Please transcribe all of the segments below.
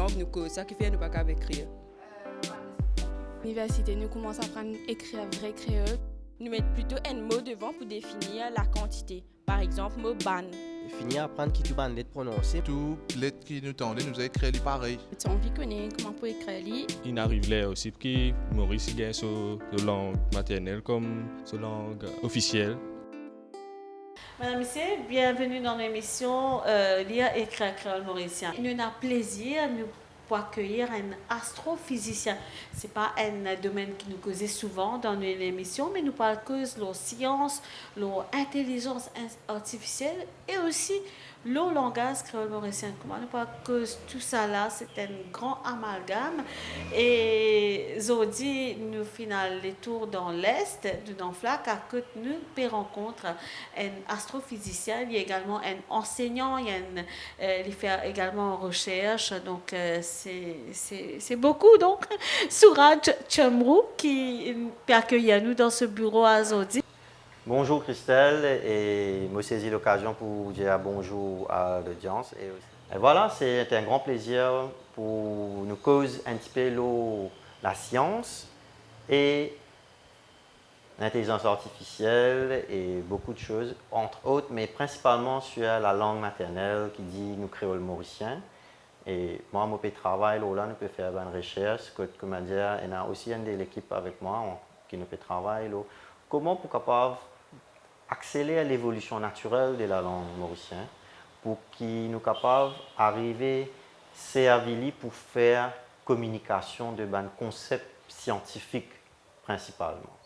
langue, nous cause ça qui fait nous pas qu'à écrire. À l'université, nous commençons à apprendre à écrire vrai créole. Nous mettons plutôt un mot devant pour définir la quantité. Par exemple, mot ban. Finir à apprendre qui tu vas lettre prononcer. Tout lettre qui nous tendait, nous a écrit pareil. Tu as envie de connaître comment pour écrire. Il arrive là aussi que Maurice a sa langue maternelle comme sa langue officielle. Madame et messieurs, bienvenue dans l'émission Lire et écrire créole mauricien. Nous avons plaisir pour accueillir un astrophysicien. Ce n'est pas un domaine qui nous causait souvent dans l'émission, mais nous parlons de la science, l'intelligence artificielle et aussi le langage créole mauricien. Comment nous parlons de tout ça là, c'est un grand amalgame. Et aujourd'hui, nous finissons les tours dans l'Est, dans FLAC, à côté nous, on rencontre un astrophysicien, il y a également un enseignant, il fait également recherche, donc c'est beaucoup. Donc, Suraj Chamrou qui peut accueillir nous dans ce bureau à Zodi. Bonjour Christelle, et me saisis l'occasion pour dire bonjour à l'audience. Et voilà, c'est un grand plaisir pour nous causer un petit peu la science et l'intelligence artificielle et beaucoup de choses, entre autres, mais principalement sur la langue maternelle qui dit nous créole mauricien. Et moi, je peux travailler là, nous peut faire une recherche, comme dire, il y a aussi une de l'équipe avec moi qui nous peut travailler là. Comment pour capable accélérer l'évolution naturelle de la langue mauricienne pour qu'il nous capable d'arriver servir pour faire communication de concepts scientifiques principalement.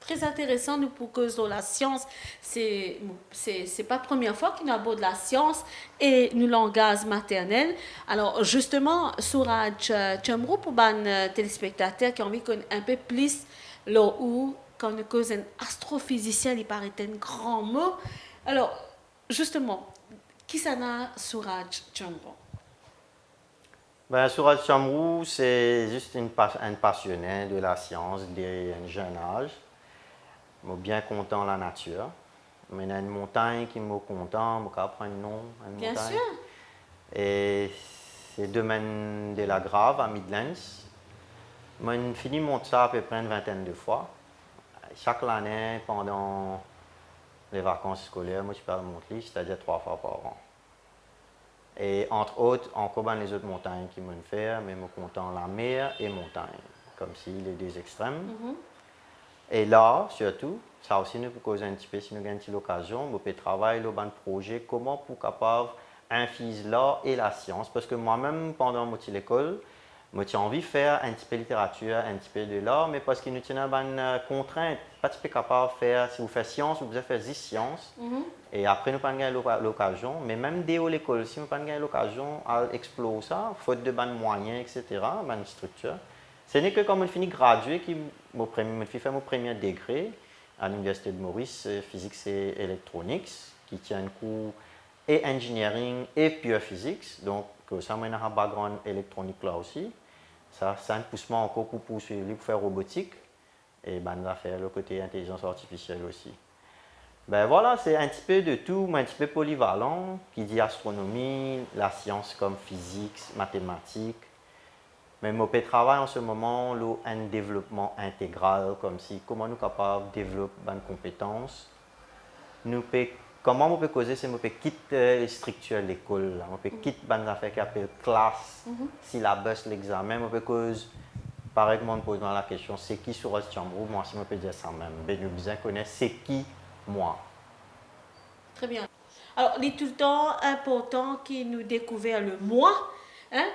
Très intéressant nous pour cause de la science. C'est pas la première fois qu'on aborde la science et nous langage maternel. Alors justement, Suraj Chamrou pour les téléspectateurs qui ont envie de connaître un peu plus là où quand on cause un astrophysicien, il paraît un grand mot. Alors justement, qui ça n'a Suraj Chamrou? Suraj Chamrou, c'est juste un passionné de la science dès un jeune âge. Je suis bien content de la nature. Il y a une montagne qui me content, je vais prendre un nom. Bien sûr. Et c'est le domaine de la Grave à Midlands. J'ai fini de monter ça à peu près une vingtaine de fois. Chaque année, pendant les vacances scolaires, je peux monter, c'est-à-dire 3 fois par an. Et entre autres, encore les autres montagnes qui m'ont fait, mais je suis content la mer et montagne, comme si les deux extrêmes. Et là, surtout, ça aussi nous peut causer un petit peu, si nous avons l'occasion, on peut travailler sur un projet, comment pour capable infuser l'art et la science. Parce que moi-même, pendant l'école, j'ai envie de faire un petit peu de littérature, un petit peu de l'art, mais parce qu'il nous tient une contrainte, pas tout capable de faire, si vous faites science, vous pouvez faire 10 sciences, et après nous pas gagner l'occasion, mais même dès l'école, si nous pas gagner l'occasion à explorer ça, faute de bonnes moyens, etc., bonne structure. Ce n'est que quand je finis gradué, que je fais mon premier degré à l'Université de Maurice, physique et électronique, qui tient un cours et engineering et pure physics. Donc, ça m'a un background électronique là aussi. Ça me pousse encore pour poursuivre, pour faire robotique et faire le côté intelligence artificielle aussi. Voilà, c'est un petit peu de tout, mais un petit peu polyvalent, qui dit astronomie, la science comme physique, mathématiques. Mais mon travail en ce moment, un développement intégral, comme si comment nous sommes capables de développer des compétences. Comment on peut causer, c'est qu'on peut quitter les structures de l'école, on peut quitter les affaires qui appellent classe, syllabus, l'examen, on peut causer, pareil que moi, me pose la question, c'est qui Suraj Chamrou? Moi, si on peut dire ça même, nous besoin connaître c'est qui moi. Très bien. Alors, il est tout le temps important que nous découvrions le moi.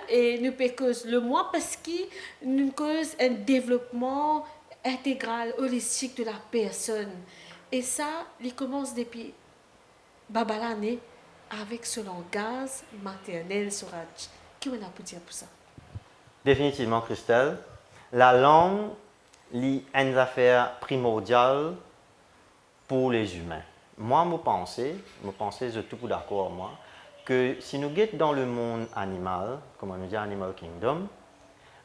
Et nous pouvons le moi parce qu'il nous cause un développement intégral, holistique de la personne. Et ça, il commence depuis l'année avec ce langage maternel, Suraj. Qu'est-ce qu'on a pour dire pour ça? Définitivement, Christelle. La langue est une affaire primordiale pour les humains. Moi, je pense, je suis tout d'accord, moi, que si nous sommes dans le monde animal, comme on dit Animal Kingdom,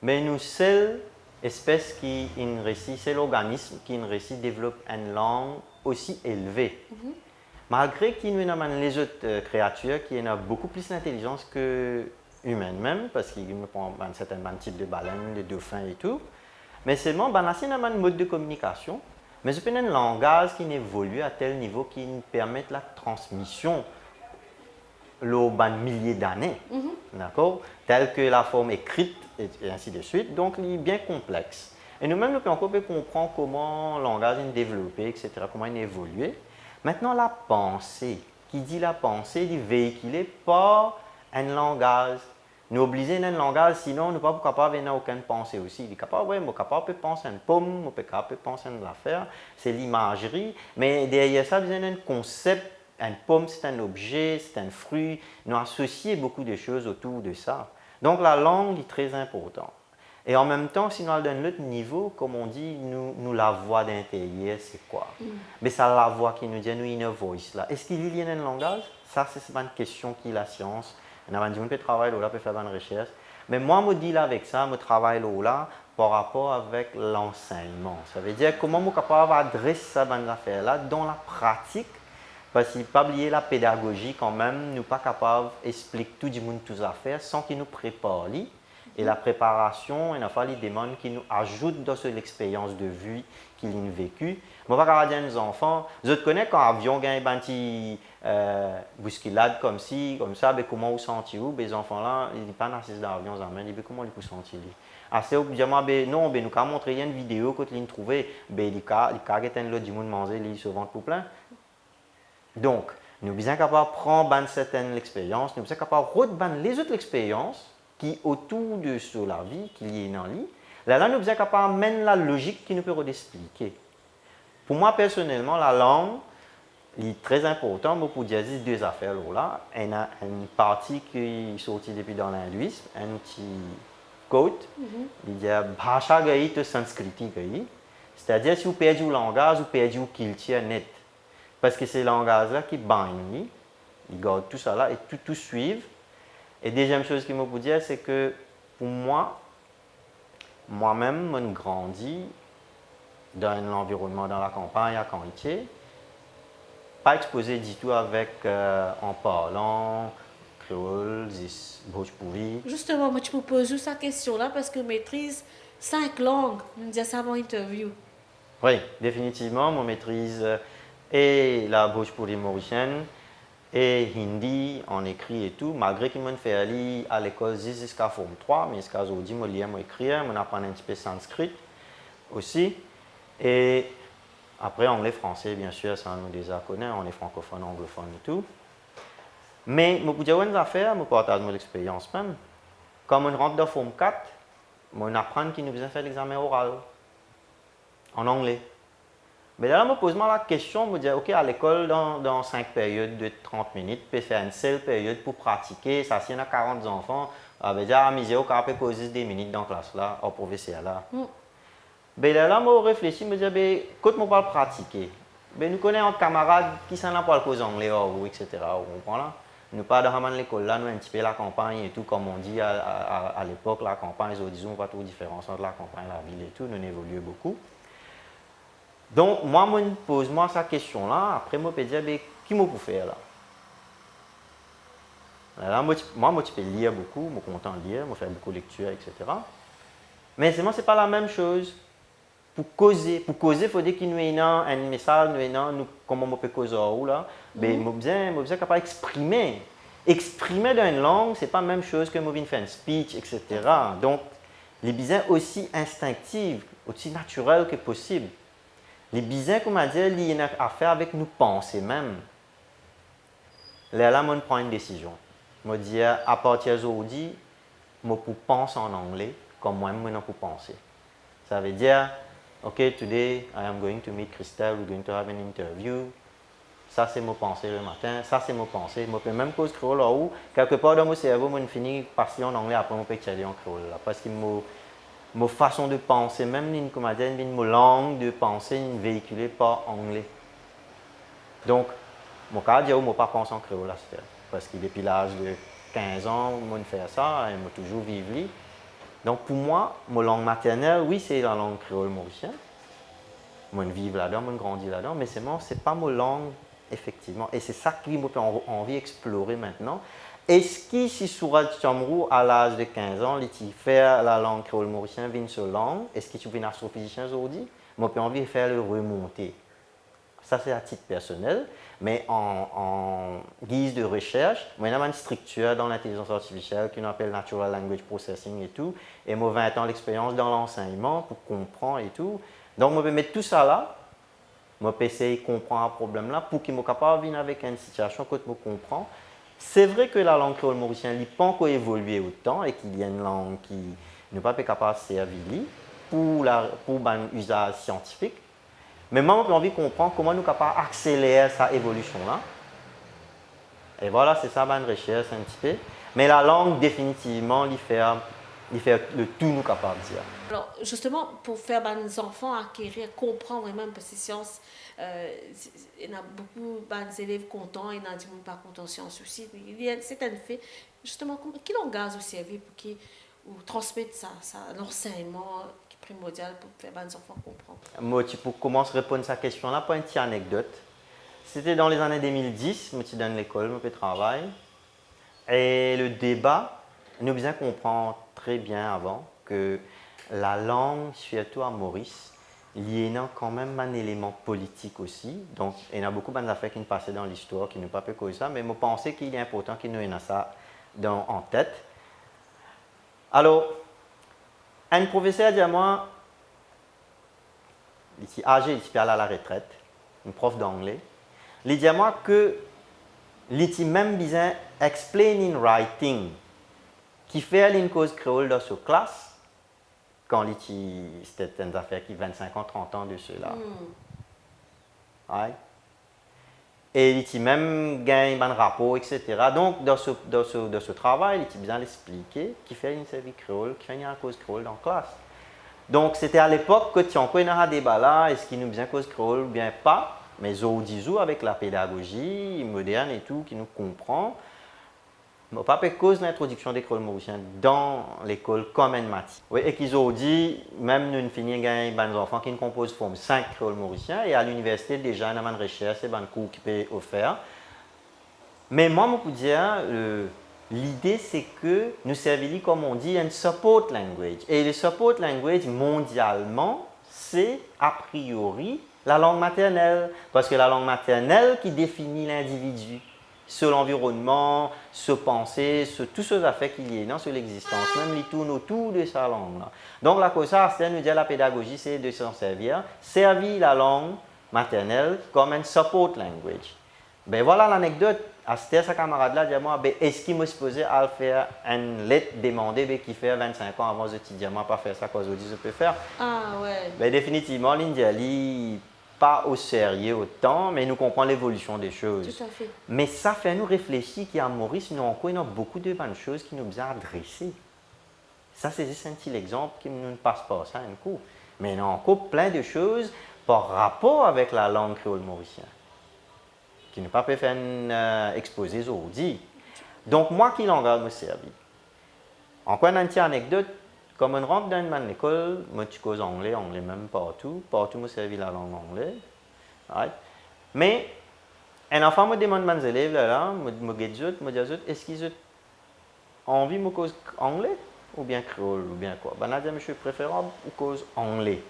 mais nous, seule espèce qui réussit, c'est l'organisme qui réussit développe une langue aussi élevée. Malgré qu'il y a les autres créatures qui ont beaucoup plus d'intelligence que humaine même, parce qu'il me prend un certain type de baleines, de dauphins et tout. Mais seulement, c'est un mode de communication. Mais je peux un langage qui évolue à tel niveau qui permet la transmission au milliers d'années, d'accord, tel que la forme écrite et ainsi de suite. Donc, il est bien complexe. Et nous-mêmes, nous pouvons comprendre comment le langage est développé, etc., comment il évolue. Maintenant, la pensée. Qui dit la pensée, dit véhiculée par un langage. Nous obliger un langage, sinon nous ne sommes pas capables d'avoir aucune pensée aussi. Il est capable, oui, capable de penser à une pomme, on peut capable de penser à une affaire, c'est l'imagerie. Mais derrière ça, il y a un concept. Une pomme, c'est un objet, c'est un fruit. Nous associons beaucoup de choses autour de ça. Donc la langue est très importante. Et en même temps, si nous allons à un autre niveau, comme on dit, nous la voix d'intérieur, c'est quoi? Mais c'est la voix qui nous dit, nous, inner voice là. Est-ce qu'il y a un langage? Ça, c'est une question qui est la science. On a dit, on peut travailler là, on peut faire une recherche. Mais moi, je dis là avec ça, je travaille là par rapport avec l'enseignement. Ça veut dire comment je suis capable d'adresser ça dans affaire là dans la pratique. Parce qu'il ne faut pas oublier la pédagogie quand même, nous ne sommes pas capables d'expliquer tout le monde toutes les affaires sans qu'il nous prépare. Et la préparation, il a fallu des demandes qui nous ajoutent dans l'expérience de vie qu'ils ont vécue. Moi, je vais dire aux enfants, je connais quand l'avion gagne une petite bousculade comme ça, ben, comment vous sentez-vous? Les enfants là, ils ne sont pas assis dans l'avion, ils disent comment ils se sentent. Assez au non, ben, nous avons montré une vidéo quand ils ont trouvé, ben, ils ont l'autre du monde manger, ils se vendent pour plein. Donc, nous sommes bien capables de prendre certaines expériences, nous sommes capables de reprendre les autres expériences qui autour de sur la vie, qui y est dans lui. Là, nous sommes capables de mener la logique qui nous peut expliquer. Pour moi, personnellement, la langue est très importante pour dire deux affaires là. Il y a une partie qui est sortie depuis dans l'hindouisme, un petit quote, il dit « Bhasha gayi to sanskriti gayi ». C'est-à-dire, si vous perdez le langage, vous perdez le culture net. Parce que c'est le langage-là qui baigne, il garde tout ça là et tout suivre. Et deuxième chose qu'il me peut dire, c'est que pour moi-même, je grandis dans un environnement dans la campagne à Cantier, pas exposé du tout avec, en parlant créole, bhojpuri. Justement, moi, je me pose juste cette question-là parce que je maîtrise 5 langues. Je me dis ça dans l'interview. Oui, définitivement, je maîtrise et la bhojpuri mauricienne et hindi en écrit et tout, malgré que je fais aller à l'école jusqu'à Forme 3, mais jusqu'à aujourd'hui, je lis, je écris, je apprends un petit peu sanskrit aussi. Et après, anglais, français, bien sûr, ça nous déjà connaît, on est francophone, anglophone et tout. Mais je peux dire une affaire, je partage mon expérience même. Quand on rentre dans Forme 4, on apprend qu'il nous besoin faire l'examen oral en anglais. Mais là, je me pose la question, je me dis, ok, à l'école, dans 5 périodes de 30 minutes, je peux faire une seule période pour pratiquer. Ça, s'il y a 40 enfants, je vais dire, misé, on peut poser des minutes dans la classe, là, au professeur, là. Mais là, je réfléchis, je me dis, quand on parle pratiquer, nous connaissons un camarade qui s'en a pas le cause anglais, etc. Vous comprenez là? Nous pas dans l'école, là, nous un petit peu la campagne et tout, comme on dit à l'époque, la campagne, disons, pas trop de différence entre la campagne et la ville et tout, nous évoluons beaucoup. Donc, moi, je me pose cette question-là. Après, je me dis, qui me peut faire là? Là, moi, je peux lire beaucoup, je suis content de lire, je fais beaucoup de lectures, etc. Mais ce n'est pas la même chose. Pour causer, il faut dire qu'il nous ait un message, comment on peut causer là. Mais je suis capable d'exprimer. Exprimer dans une langue, ce n'est pas la même chose que je faire un speech, etc. Donc, les besoins aussi instinctifs, aussi naturels que possible. Les besoins, comme on dit, il y a affaire avec nos pensées même. Là, on prend une décision. Je dis, à partir d'aujourd'hui, je peux penser en anglais comme moi-même je peux penser. Ça veut dire, OK, today I am going to meet Christelle, we're going to have an interview. Ça, c'est mon pensée le matin, ça, c'est mon pensée. Je peux même cause créole là où, quelque part dans mon cerveau, je finis par passer en anglais, après, je peux écrire en créole. Parce que ma façon de penser, même ma langue de penser, n'est véhiculée par anglais. Donc, mon cas, je ne peux pas penser en créole. Parce que depuis l'âge de 15 ans, je fais ça, et je toujours vécu. Donc, pour moi, ma langue maternelle, oui, c'est la langue créole mauricienne. Je vis là-dedans, je grandis là-dedans, mais ce n'est pas ma langue, effectivement. Et c'est ça que je peux envie d'explorer maintenant. est-ce que si Sourad Chamrou, à l'âge de 15 ans, il fait la langue créole mauricienne, une seule langue, est-ce que tu es un astrophysicien aujourd'hui? Moi, j'ai envie de faire le remonter. Ça, c'est à titre personnel, mais en guise de recherche, moi, il y a une structure dans l'intelligence artificielle qu'on appelle Natural Language Processing et tout, et moi, 20 ans d'expérience dans l'enseignement pour comprendre et tout. Donc, moi, je vais mettre tout ça là, moi, je vais essayer de comprendre un problème là pour qu'il soit capable de venir avec une situation que je comprends. C'est vrai que la langue créole mauricienne n'a pas encore évolué autant et qu'il y a une langue qui n'est pas capable de servir pour un usage scientifique. Mais moi, j'ai envie de comprendre comment nous sommes capables d'accélérer cette évolution-là. Et voilà, c'est ça ma recherche un petit peu. Mais la langue, définitivement, il fait le tout nous capables de dire. Alors, justement, pour faire les enfants acquérir, comprendre vraiment, parce que science, il y a beaucoup d'élèves contents, il y en a des gens pas contents en sciences aussi. C'est un fait. Justement, quel langage vous servez pour qu'ils transmettent ça, l'enseignement qui est primordial pour faire les enfants comprendre? Moi, pour commencer à répondre à cette question-là, pas une petite anecdote. C'était dans les années 2010, moi, je suis dans l'école, je travaille. Et le débat, nous bien comprendre très bien avant que la langue, surtout à Maurice, il y a quand même un élément politique aussi. Donc, il y a beaucoup d'affaires qui nous passaient dans l'histoire, qui ne pas que ça, mais je pensais qu'il est important qu'il nous ait ça en tête. Alors, un professeur dit à moi, il est âgé, il est à la retraite, un prof d'anglais, il dit à moi que il est même besoin explaining writing qui fait une cause créole dans sa classe quand c'était une affaire qui 25 ans, 30 ans de cela. Ouais. Et il même gagne un rapport, etc. Donc, dans ce travail, il a bien expliqué qui fait une série créole, qui fait une cause créole dans la classe. Donc, c'était à l'époque que tu as encore un débat là, est-ce qu'il nous bien cause créole ou bien pas, mais aujourd'hui, avec la pédagogie moderne et tout, qui nous comprend, pas à cause de l'introduction des créoles mauriciens dans l'école comme une matière. Oui, et qu'ils ont dit, même nous finissons gagner des enfants qui composent forme 5 créoles mauriciens, et à l'université, déjà, il y a une recherche, et un cours qui peut offert. Mais moi, je peux dire, l'idée, c'est que nous servons, comme on dit, un support language. Et le support language, mondialement, c'est a priori la langue maternelle. Parce que la langue maternelle qui définit l'individu. Sur l'environnement, sur penser, sur toutes ces affaires qu'il y a dans sur l'existence, même il tourne autour de sa langue. Là. Donc la chose, c'est nous dire la pédagogie, c'est de s'en servir la langue maternelle comme un support language. Ben voilà l'anecdote. Asté sa camarade là dit à moi, ben est-ce qu'il me supposé à faire une lettre demandée ben, qui fait 25 ans avant de dire moi pas faire ça qu'aujourd'hui je peux faire. Ah ouais. Ben définitivement l'India pas au sérieux autant, mais nous comprenons l'évolution des choses. Tout à fait. Mais ça fait nous réfléchir qu'à Maurice, nous encore il y a beaucoup de bonnes choses qui nous ont adressées. Ça, c'est juste un petit exemple qui ne nous passe pas ça un coup. Mais il y a encore plein de choses par rapport avec la langue créole mauricienne qui ne pas pu faire exposer aujourd'hui. Donc, moi qui langage me servi. Encore une petite anecdote. Comme on rentre dans une école, moi je cause anglais même partout. Partout, je servi la langue anglaise. Right? Mais, un enfant me demande mes élèves, me dit, est-ce qu'ils ont envie de cause anglais ou bien créole ou bien quoi? Ben, je suis préférable ou cause anglais.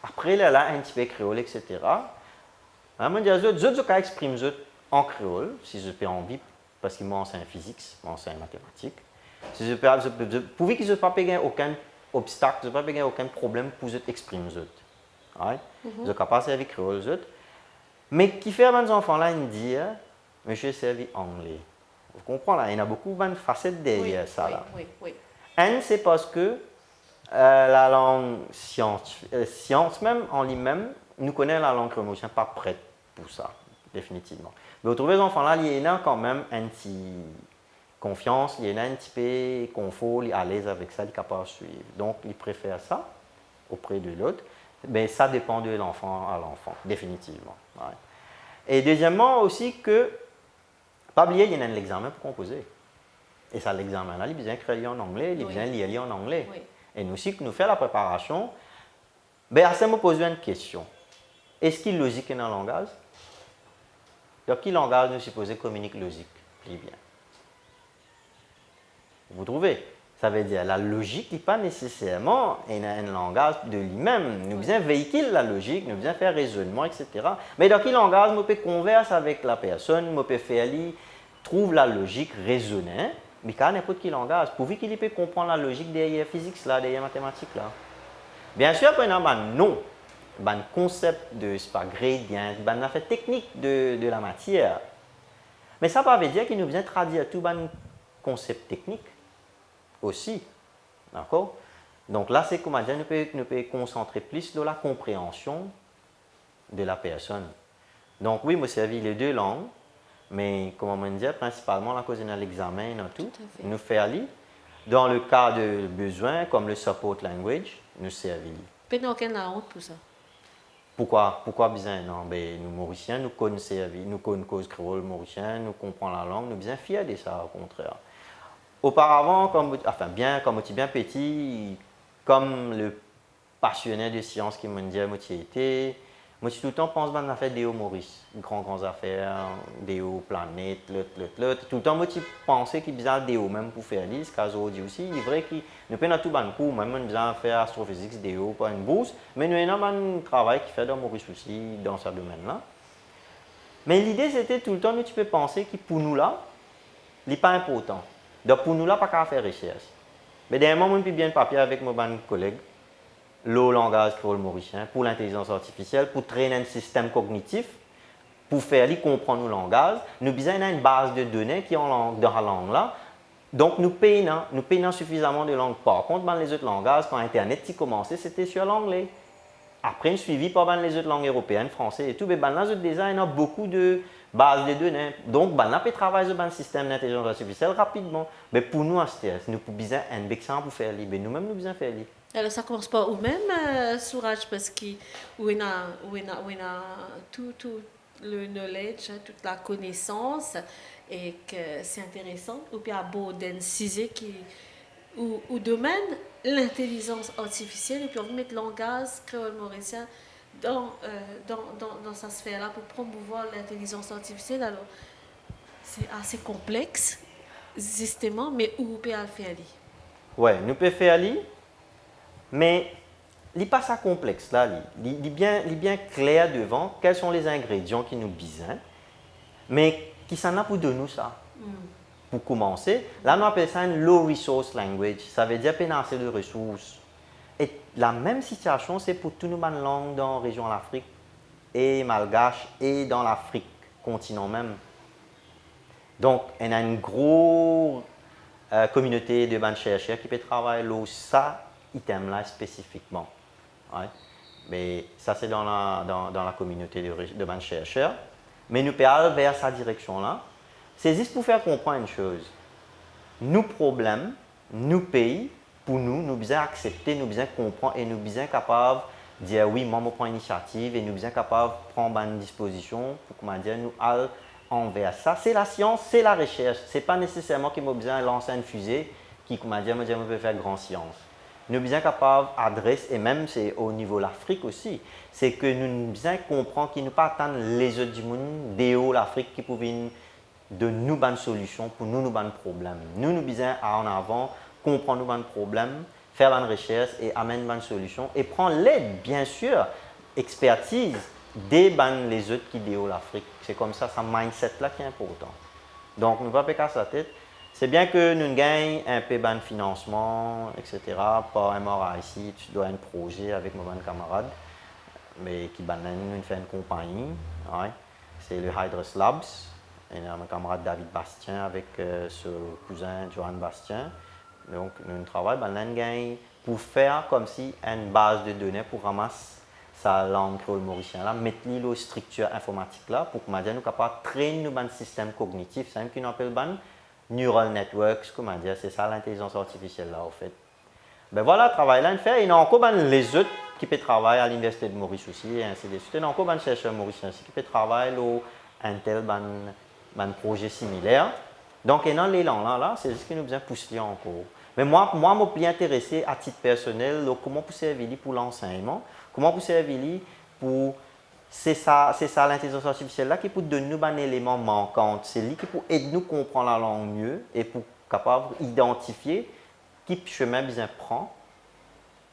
Après, là, un petit peu créole, etc. Je me dis, je peux exprimer en créole, si je peux envie, parce qu'ils m'enseignent physique, m'enseignent mathématiques. Si pour qu'ils ne pas aucun obstacle, je ne pas aucun problème pour exprimer. Right? Je suis capable de servir créole. Mais qui fait à mes enfants là, ils disent, monsieur servi anglais. Vous comprenez là, il y a beaucoup de facettes derrière ça. Là. Oui. Un, c'est parce que la langue science même en lui-même, nous connaissons la langue créole, pas prête pour ça, définitivement. Mais vous trouvez les enfants là, il y a quand même un petit confiance, il y a un petit peu confort, il est à l'aise avec ça, il est capable de suivre. Donc, il préfère ça auprès de l'autre. Mais ça dépend de l'enfant à l'enfant, définitivement. Ouais. Et deuxièmement aussi que, pas oublier, il y a un examen pour composer. Et ça, l'examen-là, il vient créer en anglais, il vient lire en anglais. Oui. Et nous aussi, que nous faisons la préparation, ben, à ça, me pose une question. Est-ce qu'il est logique dans le langage? Donc, quel langage nous supposé communique logique? Plus bien. Vous trouvez? Ça veut dire la logique n'est pas nécessairement un langage de lui-même. Nous besoin véhiculer la logique, nous besoin faire raisonnement, etc. Mais dans quel langage, je peux converser avec la personne, je peux faire lui trouve la logique raisonnée, mais quand n'importe quel langage, pourvu qu'il peut comprendre la logique derrière physique là, derrière mathématiques là. Bien sûr, quand on a non, un concept de gradient, un affaire technique de la matière. Mais ça ne veut dire qu'il nous vient traduire tout un concept technique aussi. D'accord? Donc là, c'est comment dire, nous pouvons concentrer plus sur la compréhension de la personne. Donc oui, moi, servi les deux langues, mais comment dire, principalement la cause de l'examen dans tout, nous fait aller. Dans le cas de besoin, comme le support language, nous servi. Mais non, aucune honte pour ça. Pourquoi besoin? Non, ben, nous Mauriciens, nous connaissons nous connaissons cause créole mauricien, nous comprenons la langue, nous sommes bien fiers de ça, au contraire. Auparavant, comme tu bien petit, comme le passionné de sciences qui m'a dit, moi, tout le temps pense à affaires Déo Maurice, grandes affaires, Déo planète, tout le temps, moi, tu pensais qu'il y avait Déo même pour faire liste, cas aujourd'hui aussi, il est vrai que nous prenons tout le cours, même nous besoin faire astrophysique, Déo, pas une bourse, mais nous avons un travail qui fait dans Maurice aussi, dans ce domaine-là. Mais l'idée, c'était tout le temps, tu peux penser que pour nous là, il n'est pas important. Donc pour nous là, pas qu'à faire recherche. Mais dernièrement, moi, je bien papier avec mon collègue, le langage créole mauricien, pour l'intelligence artificielle, pour traîner un système cognitif, pour faire comprendre nos langages. Nous avons une base de données qui est dans la langue là. Donc nous payons suffisamment de langues. Par contre, dans les autres langages, quand Internet a commencé, c'était sur l'anglais. Après, suivi par les autres langues européennes, français et tout, mais dans les autres déjà, il y a beaucoup de bases de données. Donc, on peut travailler sur un système d'intelligence artificielle rapidement. Mais pour nous, nous avons besoin d'un exemple pour faire libre. Nous-mêmes, nous avons besoin de faire libre. Alors, ça commence pas ou même, Souraj, parce qu'on a tout le knowledge, toute la connaissance, et que c'est intéressant. Ou puis, aborder un sujet où domaine l'intelligence artificielle, et puis on va mettre le langage créole mauricien dans sa sphère-là pour promouvoir l'intelligence artificielle. Alors, c'est assez complexe, justement, mais où on peut le faire? Oui, nous pouvons faire ça, mais il n'est pas ça complexe là. Il est bien clair devant quels sont les ingrédients qui nous besoin, mais qui s'en a pour de nous ça. Pour commencer, là, on appelle ça un low resource language. Ça veut dire pas assez de ressources. Et la même situation, c'est pour toutes nos langues dans la région de l'Afrique, et malgache, et dans l'Afrique, continent même. Donc, on a une grosse communauté de chercheurs qui peut travailler sur ça item-là spécifiquement. Ouais. Mais ça, c'est dans la communauté de chercheurs. Mais nous pouvons aller vers cette direction-là. C'est juste pour faire comprendre une chose. Nos problèmes, nos pays, pour nous, nous besoin accepter, nous besoin comprendre et nous besoin capables de dire oui, moi, je prends l'initiative et nous besoin capables de prendre une disposition pour comment dire, nous aller envers ça. C'est la science, c'est la recherche. Ce n'est pas nécessairement qu'il m'a besoin de lancer une fusée qui, comment dire, je peux faire grande science. Nous sommes bien capables d'adresser, et même c'est au niveau de l'Afrique aussi, c'est que nous sommes bien comprendre qu'il ne pas attendre les autres du monde, l'Afrique qui peuvent de nous bonnes solutions pour nous bonnes problèmes. Nous besoin en avant, comprendre nos bonnes problèmes, faire bonnes recherches et amener bonnes solutions et prendre l'aide, bien sûr, expertise des les autres qui déo l'Afrique. C'est comme ça, ce mindset-là qui est important. Donc, nous ne pouvons pas casser la tête. C'est bien que nous gagnons un peu de financement, etc. Par MRA ici, tu dois un projet avec mon camarade, mais qui nous fait une compagnie. Ouais. C'est le Hydrus Labs. Et mon camarade David Bastien avec son cousin Johan Bastien. Donc, nous travaillons pour faire comme si une base de données pour ramasser sa langue créole mauricienne, mettre les structures informatiques là pour que nous soyons capables de traîner nos systèmes cognitifs. C'est ce qu'on appelle neural networks, c'est ça l'intelligence artificielle là en fait. Ben voilà, le travail là, fait. Il y a encore les autres qui peuvent travailler à l'Université de Maurice aussi, et ainsi de suite. Il y a encore des chercheurs mauriciens aussi qui peuvent travailler sur un tel projet similaire. Donc, et dans les langues là, c'est ce qui nous besoin pousser encore. Mais moi, je suis intéressé à titre personnel, comment vous servir pour l'enseignement, comment vous servir pour... C'est ça l'intelligence artificielle là qui peut donner nous un élément manquant. C'est lui qui peut aider nous à comprendre la langue mieux et pour capable d'identifier qui chemin bien prend.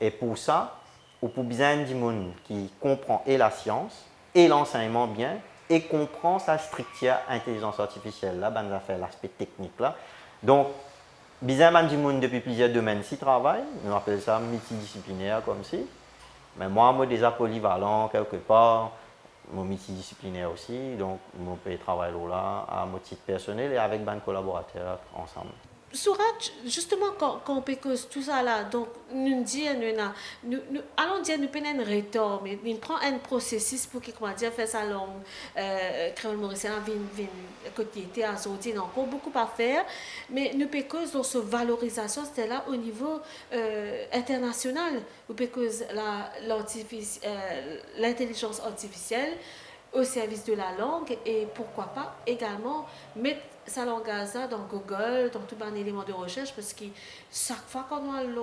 Et pour ça, ou pour bien du monde qui comprend et la science et l'enseignement bien et comprend sa structure intelligence artificielle là, ben ça fait l'aspect technique là. Donc bien du monde depuis plusieurs domaines s'y travaille, on appelle ça multidisciplinaire comme si. Mais moi déjà polyvalent quelque part, moi multidisciplinaire aussi, donc on peut travailler là à mon titre personnel et avec des collaborateurs ensemble. Souraj, justement, quand on peut cause tout ça là, donc nous disons, allons dire, nous prenons un retour, mais nous prenons un processus pour comment dire, faire sa langue créole mauricien, côté à Zodi, encore beaucoup à faire, mais nous peut cause dans cette valorisation, c'était là au niveau international, nous peut cause l'intelligence artificielle au service de la langue et pourquoi pas également mettre sa langue dans Google, dans tout un élément de recherche parce que chaque fois qu'on a le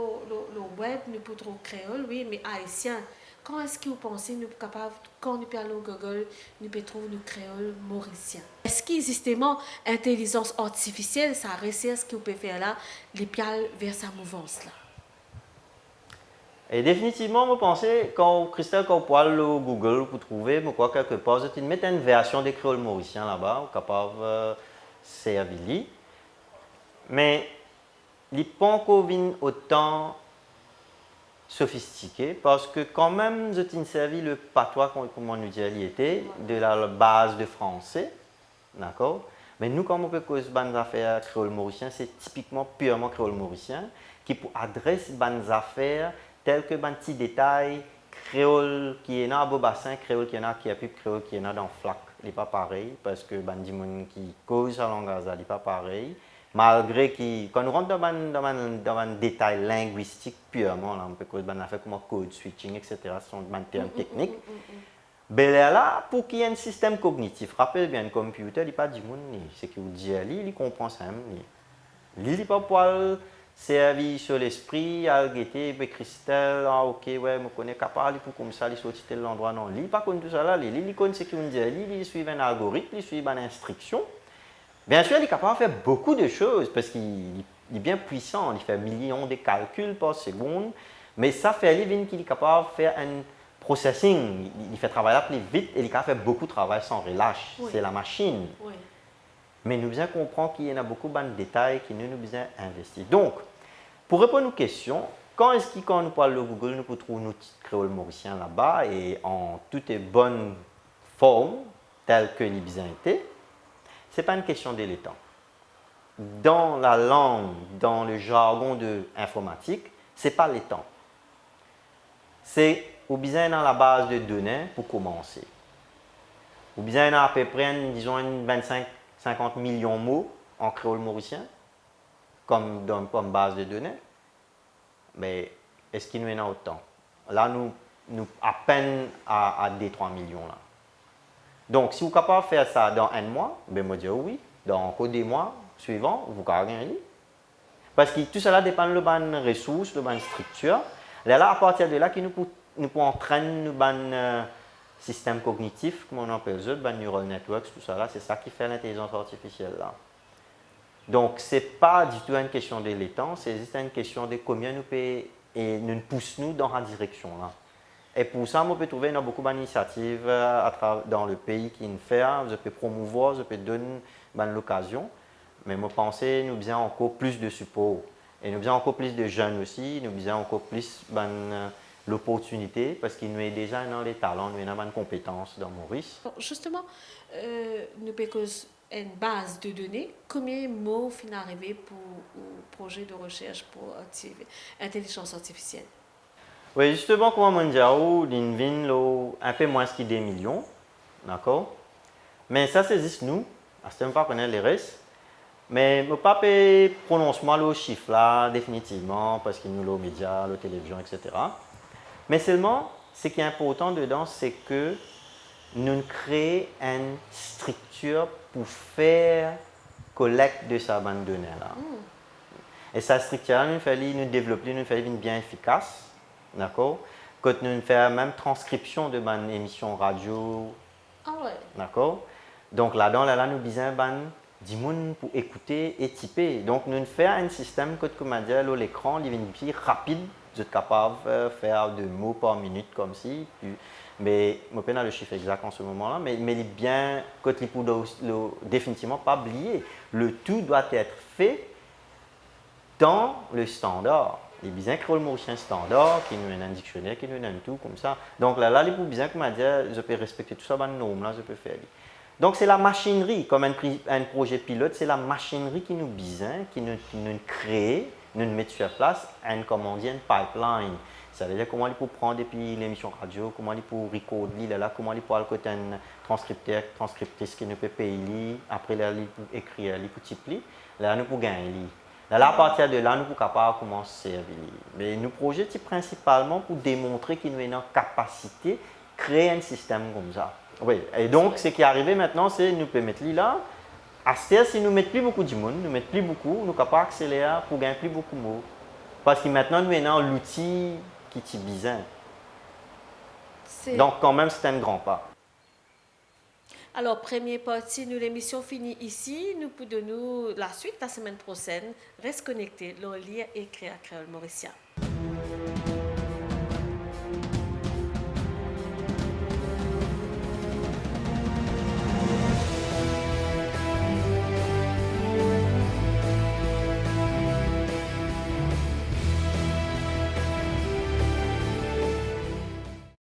web, nous pouvons trouver créole, oui, mais haïtien. Quand est-ce que vous pensez nous sommes capables, quand nous parlons Google, nous pouvons trouver le créole mauricien? Est-ce que justement l'intelligence artificielle, ça réussit ce que vous pouvez faire là, les piales vers sa mouvance là? Et définitivement, je pense quand Christelle, quand vous allez au Google pour trouver, je crois quelque part, vous mettez une version des créoles mauriciens là-bas, capable de servir. Mais il n'est pas encore autant sophistiqué parce que quand même, vous avez servi le patois, comment nous dire, il était, de la base de français, d'accord? Mais nous, quand on peut causer des affaires créoles mauriciens, c'est typiquement purement créole mauricien qui adresse des affaires tels que des petits détails créole qui est dans le bassin, créole qui est dans qui a plus créole qui est dans flac, il n'est pas pareil parce que des gens qui causent la langue il n'est pas pareil. Malgré que quand nous rentrons dans un détail linguistique purement, là, on peut causer des affaires comme code switching, etc. Ce sont des termes techniques. Mais là, pour qu'il y ait un système cognitif, rappelez bien, un computer, il n'est pas du monde, c'est que vous dites, il comprend ça, il n'est pas pour servi sur l'esprit, à guetter, Christelle, ah ok, ouais, je connais capable pour comme ça, il sortit tel endroit, non. Il pas comme tout ça là, il connaît ce qu'on dit, il suit un algorithme, il suit une instruction. Bien sûr, il est capable de faire beaucoup de choses parce qu'il est bien puissant, il fait millions de calculs par seconde, mais ça fait qu'il est capable de faire un processing, il fait travailler plus vite et il est capable de faire beaucoup de travail sans relâche, oui. C'est la machine. Oui. Mais nous devons comprendre qu'il y a beaucoup de détails qui nous devons investir. Donc, pour répondre aux questions, quand est-ce que quand nous parlons de Google, nous pouvons trouver nos titres créoles mauriciens là-bas et en toute bonne forme, telle que les besoins étaient, ce n'est pas une question de l'étang. Dans la langue, dans le jargon de informatique, ce n'est pas l'étang. C'est au besoin dans la base de données pour commencer. Au besoin à peu près, disons, 50 millions de mots en créole mauricien, comme base de données. Mais est-ce qu'il nous en a autant? Là, nous à peine à 2-3 millions. Là. Donc, si vous êtes capable de faire ça dans un mois, ben, moi, je dis oui. Dans encore des mois suivants, vous pouvez rien lire. Parce que tout cela dépend de la ressource, de la structure. Là, à partir de là, nous pouvons entraîner le système cognitif, comme on appelle ça, neural networks, tout ça là, c'est ça qui fait l'intelligence artificielle là. Donc, ce n'est pas du tout une question de l'étang, c'est juste une question de combien nous payons et nous poussons dans la direction là. Et pour ça, on peut trouver beaucoup d'initiatives dans le pays qui nous fait, je peux promouvoir, je peux donner l'occasion, mais je pense que nous avons encore plus de support. Et nous avons encore plus de jeunes aussi, nous avons encore plus l'opportunité parce qu'il nous est déjà dans les talents, nous avons une compétence dans Maurice. Justement, nous avons une base de données. Combien de mots finissent arriver pour un projet de recherche pour l'intelligence artificielle? Oui, justement, comme on dit, il y a un peu moins que 2 millions. D'accord? Mais ça, c'est juste nous. Je ne sais pas connaître les restes. Mais je ne peux pas prononcer le chiffre là définitivement parce qu'il nous les médias, la télévision, etc. Mais seulement, ce qui est important dedans, c'est que nous créons une structure pour faire collecte de ces bandes de données là. Et cette structure, nous fallait nous développer, nous fallait bien efficace, d'accord? Quand nous faisons même transcription de bandes émissions radio, d'accord? Donc là-dedans, nous besoin 10 personnes pour écouter et typer. Donc, nous faisons un système, comme on dit, l'écran, il est plus rapide. Vous êtes capable de faire 2 mots par minute comme si. Mais je ne sais pas le chiffre exact en ce moment-là, mais il est bien, quand il faut définitivement pas oublier. Le tout doit être fait dans le standard. Il est bien créé le mauricien standard, qui nous donne un dictionnaire, qui nous donne tout comme ça. Donc là, il faut bien que je peux respecter tout ça, dans norme là, je peux faire. Donc c'est la machinerie, comme un projet pilote, c'est la machinerie qui nous besoin, qui nous crée, nous met sur place, comment on dit, un pipeline. Ça veut dire comment il peut prendre depuis l'émission radio, comment il peut recorder là, comment il peut aller côté un transcripteur, transcriptrice qui ne peut payer, après là, il peut écrire, il peut typer, là, nous pouvons gagner. Là, à partir de là, nous sommes capables de commencer à servir. Mais nous projetons principalement pour démontrer qu'il nous a une capacité de créer un système comme ça. Oui. Et donc, ce qui est arrivé maintenant, c'est que nous pouvons mettre là. À ce stade, si nous ne mettons plus beaucoup de monde, nous ne mettons plus beaucoup, nous sommes capables d'accélérer pour gagner plus beaucoup de mots. Parce que maintenant, nous avons l'outil qui est bizarre. Donc, quand même, c'est un grand pas. Alors, première partie, nous l'émission finit ici. Nous pour de nous la suite la semaine prochaine. Reste connecté. Le lien écrit à Créole Mauricien.